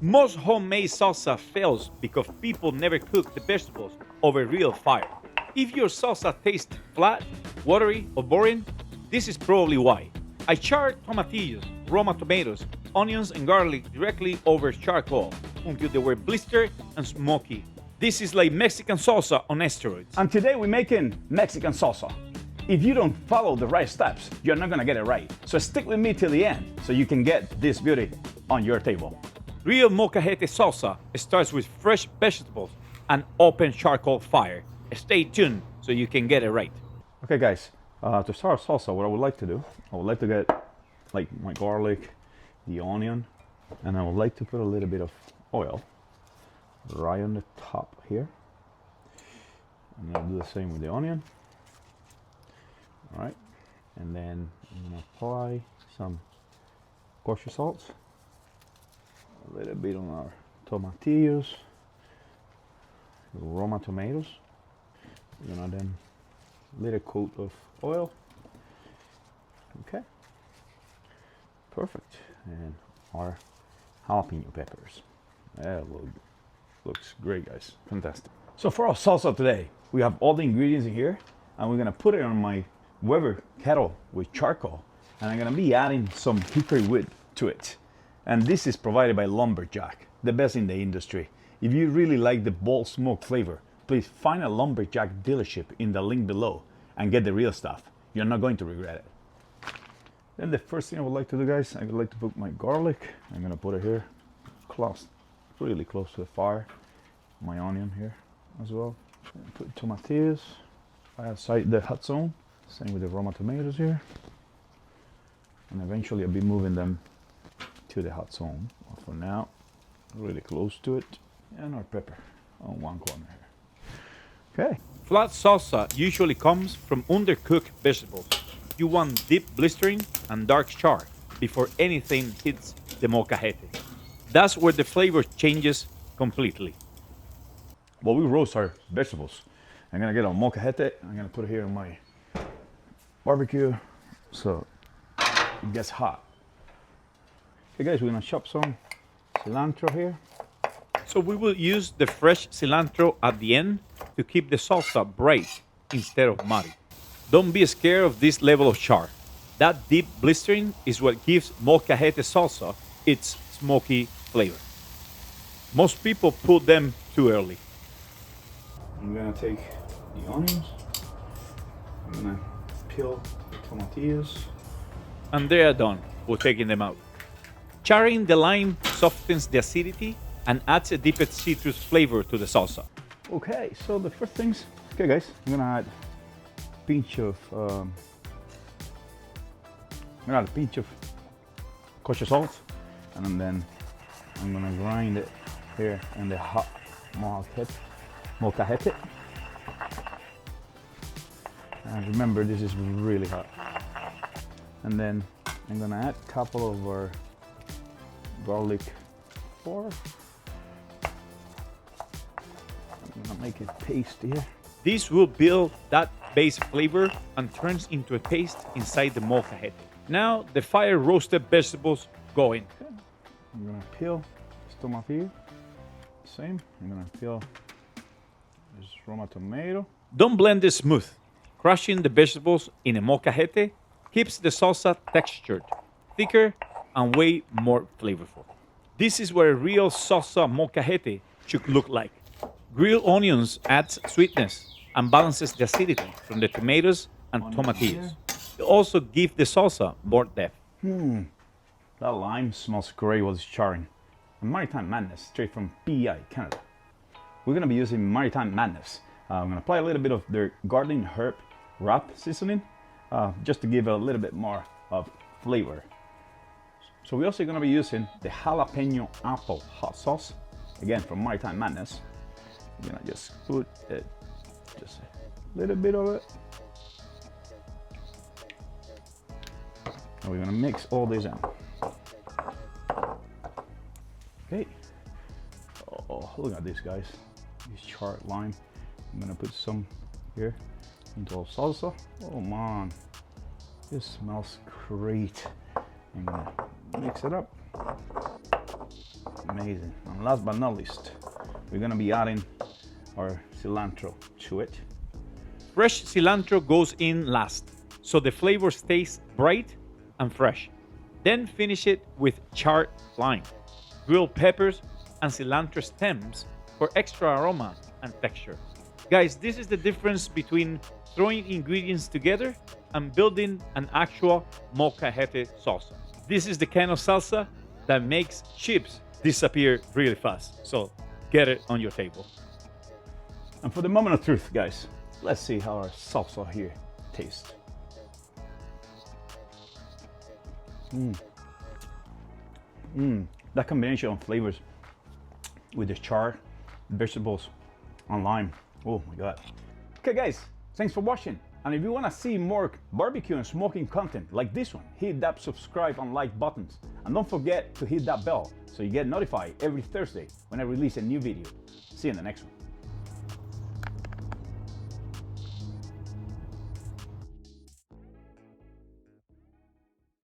Most homemade salsa fails because people never cook the vegetables over real fire. If your salsa tastes flat, watery, or boring, this is probably why. I charred tomatillos, Roma tomatoes, onions, and garlic directly over charcoal until they were blistered and smoky. This is like Mexican salsa on steroids. And today we're making Mexican salsa. If you don't follow the right steps, you're not gonna get it right. So stick with me till the end so you can get this beauty on your table. Real molcajete salsa starts with fresh vegetables and open charcoal fire. Stay tuned so you can get it right. Okay guys, to start salsa, what I would like to do, I would like to get like my garlic, the onion, and I would like to put a little bit of oil right on the top here. And I'll do the same with the onion. All right, and then I'm gonna apply some kosher salt, a little bit on our tomatillos, Roma tomatoes. We're gonna then little coat of oil. Okay, perfect. And our jalapeno peppers. That looks great, guys. Fantastic. So for our salsa today, we have all the ingredients in here, and we're gonna put it on my Weber kettle with charcoal, and I'm gonna be adding some hickory wood to it. And this is provided by Lumberjack, the best in the industry. If you really like the bold smoke flavor, please find a Lumberjack dealership in the link below and get the real stuff. You're not going to regret it. Then the first thing I would like to do, guys, I would like to put my garlic. I'm gonna put it here, close, really close to the fire. My onion here as well. Put tomatillos outside the hot zone. Same with the Roma tomatoes here. And eventually I'll be moving them to the hot zone. For now, really close to it. And our pepper on one corner here. Okay. Flat salsa usually comes from undercooked vegetables. You want deep blistering and dark char before anything hits the molcajete. That's where the flavor changes completely. Well, we roast our vegetables. I'm gonna get our molcajete. I'm gonna put it here in my barbecue so it gets hot. Okay guys, we're gonna chop some cilantro here. So we will use the fresh cilantro at the end to keep the salsa bright instead of muddy. Don't be scared of this level of char. That deep blistering is what gives molcajete salsa its smoky flavor. Most people put them too early. I'm gonna take the onions. I'm gonna peel the tomatillos. And they are done. We're taking them out. Charring the lime softens the acidity and adds a deeper citrus flavor to the salsa. Okay, so the first things, okay guys, I'm gonna add a pinch of kosher salt, and then I'm gonna grind it here in the hot molcajete. And remember, this is really hot. And then I'm gonna add a couple of our garlic flour. I'm gonna make it paste here. This will build that base flavor and turns into a paste inside the molcajete. Now the fire roasted vegetables go in. Okay. I'm gonna peel this tomatillo. Same. I'm gonna peel this Roma tomato. Don't blend it smooth. Crushing the vegetables in a molcajete keeps the salsa textured, thicker, and way more flavorful. This is what a real salsa molcajete should look like. Grilled onions adds sweetness and balances the acidity from the tomatoes and tomatillos. They also give the salsa more depth. That lime smells great while it's charring. And Maritime Madness, straight from PEI, Canada. We're gonna be using Maritime Madness. I'm gonna apply a little bit of their garlic herb wrap seasoning, just to give it a little bit more of flavor. So we're also gonna be using the jalapeno apple hot sauce, again from Maritime Madness. I'm gonna just put it, just a little bit of it. And we're gonna mix all this in. Okay. Oh, look at this, guys. This charred lime. I'm gonna put some here into our salsa. Oh man, this smells great. I'm gonna mix it up. Amazing. And last but not least, we're gonna be adding our cilantro to it. Fresh cilantro goes in last, so the flavor stays bright and fresh. Then finish it with charred lime, grilled peppers, and cilantro stems for extra aroma and texture. Guys, this is the difference between throwing ingredients together and building an actual molcajete salsa. This is the kind of salsa that makes chips disappear really fast. So get it on your table. And for the moment of truth, guys, let's see how our salsa here tastes. That combination of flavors with the charred vegetables and lime. Oh my God. Okay guys, thanks for watching. And if you want to see more barbecue and smoking content like this one, hit that subscribe and like buttons. And don't forget to hit that bell so you get notified every Thursday when I release a new video. See you in the next one.